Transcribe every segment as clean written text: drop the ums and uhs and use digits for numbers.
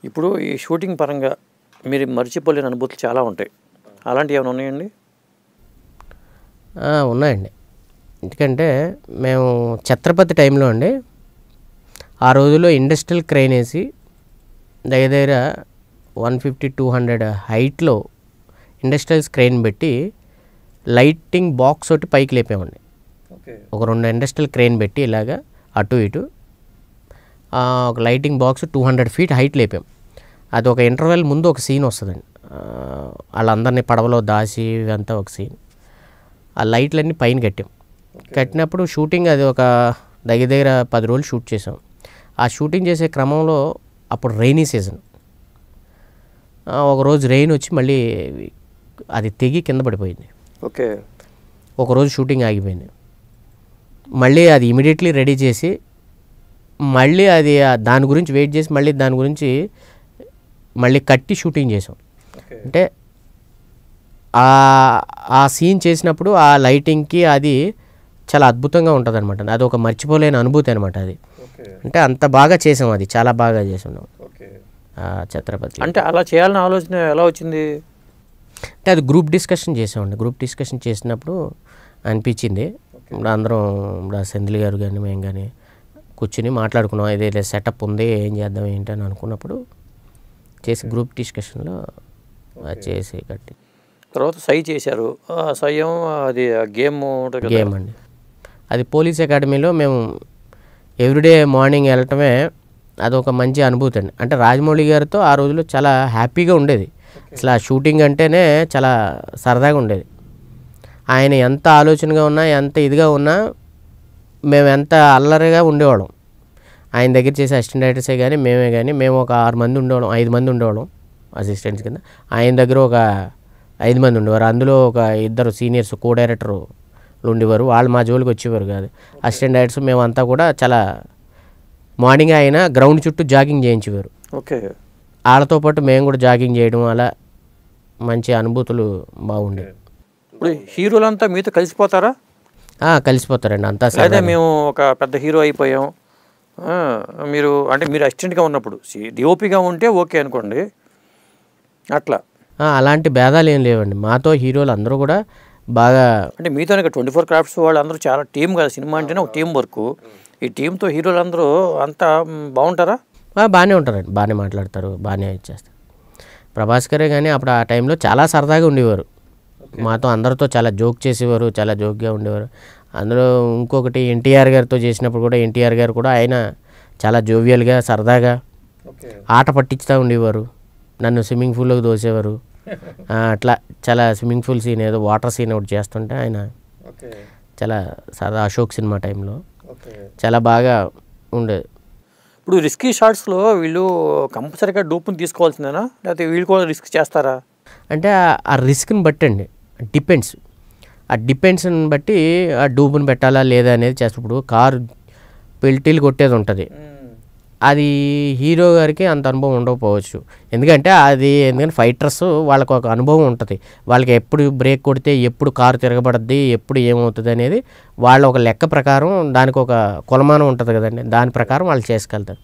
ఇప్పుడు ఈ షూటింగ్ పరంగా మీరు మర్చిపోలేని అనుభూతులు చాలా ఉంటాయి. అలాంటివి ఏమైనా ఉన్నాయండి? ఉన్నాయండి. ఎందుకంటే మేము ఛత్రపతి టైంలో అండి, ఆ రోజుల్లో ఇండస్ట్రియల్ క్రెయిన్ వేసి దగ్గర 150-200 హైట్లో ఇండస్ట్రియల్ క్రెయిన్ పెట్టి లైటింగ్ బాక్స్ ఒకటి పైకి లేపామండి. ఒక 2 ఇండస్ట్రియల్ క్రెయిన్ పెట్టి ఇలాగా అటు ఇటు ఒక లైటింగ్ బాక్స్ 200 ఫీట్ హైట్ లేపాం. అది ఒక ఇంటర్వెల్ ముందు ఒక సీన్ వస్తుందండి. వాళ్ళందరినీ పడవలో దాచి ఇదంతా ఒక సీన్. ఆ లైట్లన్నీ పైన కట్టినప్పుడు షూటింగ్ అది ఒక దగ్గర 10 రోజులు షూట్ చేసాం. ఆ షూటింగ్ చేసే క్రమంలో అప్పుడు రైనీ సీజన్, ఒకరోజు రెయిన్ వచ్చి మళ్ళీ అది తెగి కింద పడిపోయింది. ఓకే. ఒకరోజు షూటింగ్ ఆగిపోయింది. మళ్ళీ అది ఇమీడియట్లీ రెడీ చేసి మళ్ళీ అది దాని గురించి వెయిట్ చేసి మళ్ళీ దాని గురించి మళ్ళీ కట్టి షూటింగ్ చేసాం. అంటే ఆ సీన్ చేసినప్పుడు ఆ లైటింగ్కి అది చాలా అద్భుతంగా ఉంటుంది అనమాట. అది ఒక మర్చిపోలేని అనుభూతి అనమాట. అది అంటే అంత బాగా చేసాం, అది చాలా బాగా చేసాం ఛత్రపతి. అంటే అలా చేయాలని ఆలోచన ఎలా వచ్చింది? అంటే అది గ్రూప్ డిస్కషన్ చేసామండి. గ్రూప్ డిస్కషన్ చేసినప్పుడు అనిపించింది, ఇప్పుడు అందరం ఇప్పుడు సెంధిల్ గారు కానీ మేము కానీ కూర్చుని మాట్లాడుకున్నాం, ఏదైతే సెటప్ ఉంది ఏం చేద్దాం ఏంటి అని అనుకున్నప్పుడు చేసి గ్రూప్ డిస్కషన్లో చేసి కట్టి తర్వాత సై చేశారు. సయ్యం అది గేమ్ అండి. అది పోలీస్ అకాడమీలో మేము ఎవ్రీడే మార్నింగ్ వెళ్ళటమే అదొక మంచి అనుభూతి అండి. అంటే రాజమౌళి గారితో ఆ రోజుల్లో చాలా హ్యాపీగా ఉండేది. అసలు ఆ షూటింగ్ అంటేనే చాలా సరదాగా ఉండేది. ఆయన ఎంత ఆలోచనగా ఉన్నా ఎంత ఇదిగా ఉన్నా మేము ఎంత అల్లరిగా ఉండేవాళ్ళం. ఆయన దగ్గర చేసే అసిస్టెంట్ డైరెక్టర్సే కానీ మేమే కానీ మేము ఒక 6 మంది ఉండేవాళ్ళం, 5 మంది ఉండేవాళ్ళం అసిస్టెంట్స్ కింద. ఆయన దగ్గర ఒక 5 మంది ఉండేవారు. అందులో ఒక 2 సీనియర్స్ కో డైరెక్టర్లు ఉండేవారు. వాళ్ళు మా జోలికి వచ్చేవారు కాదు. అసిస్టెంట్ డైరెక్టర్స్ మేమంతా కూడా చాలా మార్నింగ్ ఆయన గ్రౌండ్ చుట్టూ జాగింగ్ చేయించేవారు. ఓకే. వాళ్ళతో పాటు మేము కూడా జాగింగ్ చేయడం, అలా మంచి అనుభూతులు బాగుండేవి. ఇప్పుడు హీరోలంతా మీతో కలిసిపోతారా? కలిసిపోతారండి అంతా. అదే మేము ఒక పెద్ద హీరో అయిపోయాం, మీరు అంటే మీరు అసిస్టెంట్గా ఉన్నప్పుడు డిఓపిగా ఉంటే ఓకే అనుకోండి, అట్లా అలాంటి భేదాలు ఏం లేవండి. మాతో హీరోలు అందరూ కూడా బాగా, అంటే మీతో 24 క్రాఫ్ట్స్ వాళ్ళు అందరూ చాలా టీం కదా. సినిమా అంటేనే ఒక టీం వర్క్. ఈ టీంతో హీరోలు అందరూ అంతా బాగుంటారా? బాగానే ఉంటారండి, బాగానే మాట్లాడతారు, బాగానే ఇచ్చేస్తారు. ప్రభాస్కరే కానీ అప్పుడు ఆ టైంలో చాలా సరదాగా ఉండేవారు. మాతో అందరితో చాలా జోక్ చేసేవారు, చాలా జోక్గా ఉండేవారు. అందులో ఇంకొకటి ఎన్టీఆర్ గారితో చేసినప్పుడు కూడా ఎన్టీఆర్ గారు కూడా ఆయన చాలా జోవియల్గా సరదాగా ఆట పట్టించుతూ ఉండేవారు. నన్ను స్విమ్మింగ్ పూల్లోకి దోసేవారు. అట్లా చాలా స్విమ్మింగ్ పూల్ సీన్ ఏదో వాటర్ సీన్ ఒకటి చేస్తుంటే ఆయన చాలా సరదా. అశోక్ సినిమా టైంలో చాలా బాగా ఉండేది. ఇప్పుడు రిస్కీ షాట్స్లో వీళ్ళు కంపల్సరీగా డూప్ని తీసుకోవాల్సిందేనా, లేకపోతే వీళ్ళు కూడా రిస్క్ చేస్తారా? అంటే ఆ రిస్క్ని బట్టి అండి, డిపెండ్స్. ఆ డిపెండ్స్ని బట్టి ఆ డూబుని పెట్టాలా లేదా అనేది చేస్తాం. ఇప్పుడు కారు పెల్టీలు కొట్టేది ఉంటుంది, అది హీరో గారికి అంత అనుభవం ఉండకపోవచ్చు. ఎందుకంటే ఫైటర్స్ వాళ్ళకు ఒక అనుభవం ఉంటుంది. వాళ్ళకి ఎప్పుడు బ్రేక్ కొడితే ఎప్పుడు కారు తిరగబడుద్ది, ఎప్పుడు ఏమవుతుంది అనేది వాళ్ళ ఒక లెక్క ప్రకారం దానికి ఒక కొలమానం ఉంటుంది కదండి, దాని ప్రకారం వాళ్ళు చేసుకెళ్తారు.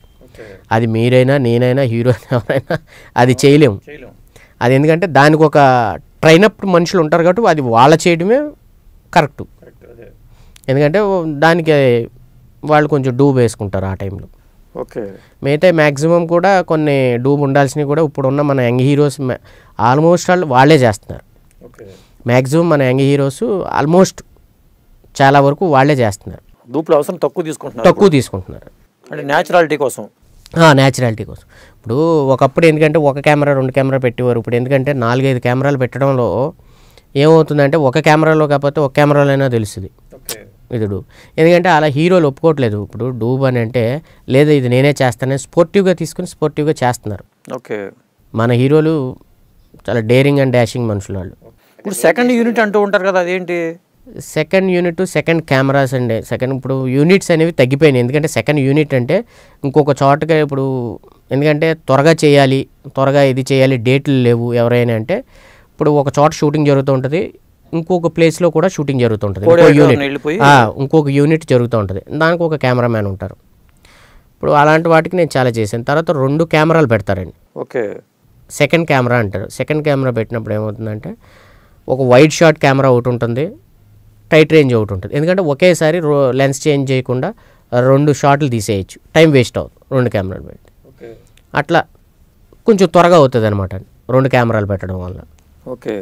అది మీరైనా నేనైనా హీరో ఎవరైనా అది చేయలేము. అది ఎందుకంటే దానికి ఒక ట్రైనప్ మనుషులు ఉంటారు కాబట్టి అది వాళ్ళ చేయడమే కరెక్టు. ఎందుకంటే దానికి వాళ్ళు కొంచెం డూబ్ వేసుకుంటారు ఆ టైంలో. ఓకే. మిగతా మ్యాక్సిమం కూడా కొన్ని డూబ్ ఉండాల్సినవి కూడా ఇప్పుడున్న మన యంగ్ హీరోస్ ఆల్మోస్ట్ వాళ్ళే చేస్తున్నారు. మ్యాక్సిమం మన యంగ్ హీరోస్ ఆల్మోస్ట్ చాలా వరకు వాళ్ళే చేస్తున్నారు. డూప్లు అవసరం తక్కువ తీసుకుంటున్నారు అంటే న్యాచురాలిటీ కోసం. న్యాచురాలిటీ కోసం. ఇప్పుడు ఒకప్పుడు ఎందుకంటే ఒక కెమెరా 2 కెమెరా పెట్టేవారు. ఇప్పుడు ఎందుకంటే 4-5 కెమెరాలు పెట్టడంలో ఏమవుతుందంటే ఒక కెమెరాలో కాకపోతే ఒక కెమెరాలైనా తెలుస్తుంది ఇది డూబ్. ఎందుకంటే అలా హీరోలు ఒప్పుకోవట్లేదు. ఇప్పుడు డూబ్ అని అంటే లేదా ఇది నేనే చేస్తానని స్పోర్టివ్గా తీసుకుని స్పోర్టివ్గా చేస్తున్నారు. ఓకే. మన హీరోలు చాలా డేరింగ్ అండ్ డాషింగ్ మనుషులు వాళ్ళు. ఇప్పుడు సెకండ్ యూనిట్ అంటూ ఉంటారు కదా, అదేంటి? సెకండ్ యూనిట్ సెకండ్ కెమెరాస్ అండి. ఇప్పుడు యూనిట్స్ అనేవి తగ్గిపోయినాయి. ఎందుకంటే సెకండ్ యూనిట్ అంటే ఇంకొక చోటగా ఇప్పుడు ఎందుకంటే త్వరగా చేయాలి, త్వరగా ఇది చేయాలి, డేట్లు లేవు ఎవరైనా అంటే ఇప్పుడు ఒక చోట షూటింగ్ జరుగుతూ ఉంటుంది, ఇంకొక ప్లేస్లో కూడా షూటింగ్ జరుగుతుంటుంది, ఇంకొక యూనిట్ జరుగుతూ ఉంటుంది, దానికి ఒక కెమెరామ్యాన్ ఉంటారు. ఇప్పుడు అలాంటి వాటికి నేను చాలా చేశాను. తర్వాత 2 కెమెరాలు పెడతారండి. ఓకే. సెకండ్ కెమెరా అంటారు. సెకండ్ కెమెరా పెట్టినప్పుడు ఏమవుతుందంటే ఒక వైడ్ షాట్ కెమెరా ఒకటి ఉంటుంది, టైట్ రేంజ్ ఒకటి ఉంటుంది. ఎందుకంటే ఒకేసారి లెన్స్ చేంజ్ చేయకుండా 2 షాట్లు తీసేయచ్చు, టైం వేస్ట్ అవుతుంది 2 కెమెరాలు పెట్టి. ఓకే. అట్లా కొంచెం త్వరగా అవుతుంది అనమాట 2 కెమెరాలు పెట్టడం వల్ల. ఓకే.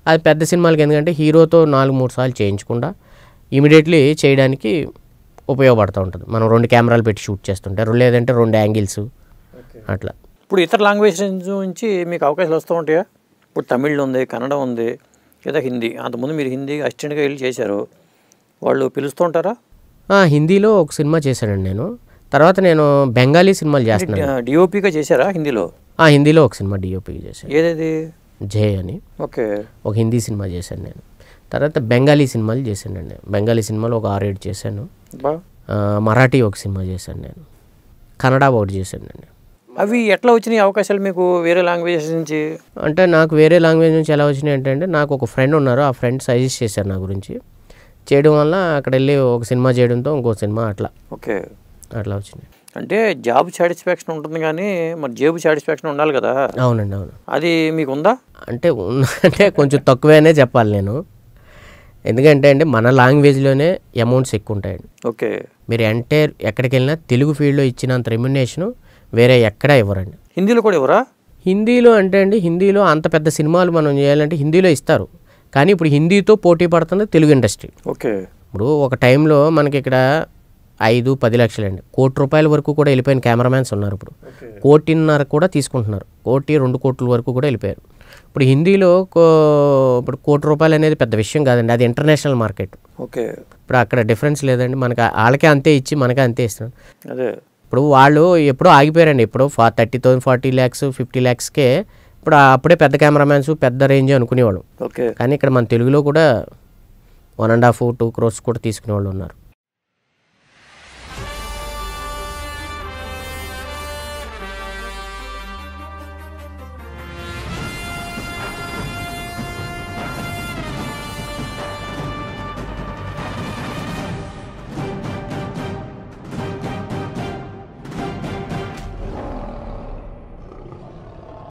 అది పెద్ద సినిమాలకి ఎందుకంటే హీరోతో 4-3 సార్లు చేయించకుండా ఇమీడియట్లీ చేయడానికి ఉపయోగపడుతూ ఉంటుంది. మనం 2 కెమెరాలు పెట్టి షూట్ చేస్తుంటే, లేదంటే 2 యాంగిల్స్ అట్లా. ఇప్పుడు ఇతర లాంగ్వేజ్ నుంచి మీకు అవకాశాలు వస్తూ ఉంటాయా? ఇప్పుడు తమిళ్ ఉంది, కన్నడ ఉంది, లేదా హిందీ. అంతకుముందు మీరు హిందీ అసిస్టెంట్గా వెళ్ళి చేశారు, వాళ్ళు పిలుస్తూ ఉంటారా? హిందీలో ఒక సినిమా చేశానండి నేను. తర్వాత నేను బెంగాలీ సినిమాలు చేస్తున్నాను. డిఓపిగా చేశారా హిందీలో? హిందీలో ఒక సినిమా డిఓపిగా చేశాను, ఏదేది? జై అని. ఓకే. ఒక హిందీ సినిమా చేశాను నేను. తర్వాత బెంగాలీ సినిమాలు చేశానండి. బెంగాలీ సినిమాలు ఒక 6-7 చేశాను. మరాఠీ ఒక సినిమా చేశాను నేను. కన్నడ ఒకటి చేశానండి. అవి ఎట్లా వచ్చినాయి అవకాశాలు మీకు వేరే లాంగ్వేజెస్ నుంచి? అంటే నాకు వేరే లాంగ్వేజ్ నుంచి ఎలా వచ్చినాయి అంటే, నాకు ఒక ఫ్రెండ్ ఉన్నారు, ఆ ఫ్రెండ్ సజెస్ట్ చేశారు నా గురించి. చేయడం వల్ల అక్కడ వెళ్ళి ఒక సినిమా చేయడంతో ఇంకో సినిమా అట్లా. ఓకే. అట్లా వచ్చినాయి. అంటే జాబ్ సాటిస్ఫాక్షన్ ఉంటుంది కానీ మరి జేబు సాటిస్ఫాక్షన్ ఉండాలి కదా? అవునండి, అవును. అది మీకు ఉందా? అంటే అంటే కొంచెం తక్కువేనే చెప్పాలి నేను. ఎందుకంటే మన లాంగ్వేజ్లోనే అమౌంట్స్ ఎక్కువ ఉంటాయండి. ఓకే. మీరు ఎంటైర్ ఎక్కడికి వెళ్ళినా తెలుగు ఫీల్డ్లో ఇచ్చినంత రెమ్యునేషను వేరే ఎక్కడా ఇవ్వరండి. హిందీలో కూడా ఇవ్వరా? హిందీలో అంటే హిందీలో అంత పెద్ద సినిమాలు మనం చేయాలంటే హిందీలో ఇస్తారు, కానీ ఇప్పుడు హిందీతో పోటీ పడుతుంది తెలుగు ఇండస్ట్రీ. ఓకే. ఇప్పుడు ఒక టైంలో మనకి ఇక్కడ 5-10 లక్షలండి, ₹1,00,00,000 వరకు కూడా వెళ్ళిపోయిన కెమెరామ్యాన్స్ ఉన్నారు. ఇప్పుడు 1,50,00,000 కూడా తీసుకుంటున్నారు, 1-2 కోట్ల వరకు కూడా వెళ్ళిపోయారు. ఇప్పుడు హిందీలో ఇప్పుడు ₹1,00,00,000 అనేది పెద్ద విషయం కాదండి, అది ఇంటర్నేషనల్ మార్కెట్. ఓకే. ఇప్పుడు అక్కడ డిఫరెన్స్ లేదండి, మనకి వాళ్ళకే అంతే ఇచ్చి మనకే అంతే ఇస్తున్నాం. అదే ఇప్పుడు వాళ్ళు ఎప్పుడో ఆగిపోయారండి. ఇప్పుడు 30,000, 40 lakhs, 50 lakhsకే ఇప్పుడు అప్పుడే పెద్ద కెమెరామ్యాన్స్ పెద్ద రేంజ్ అనుకునేవాళ్ళు. ఓకే. కానీ ఇక్కడ మన తెలుగులో కూడా 1.5-2 crores కూడా తీసుకునే వాళ్ళు ఉన్నారు.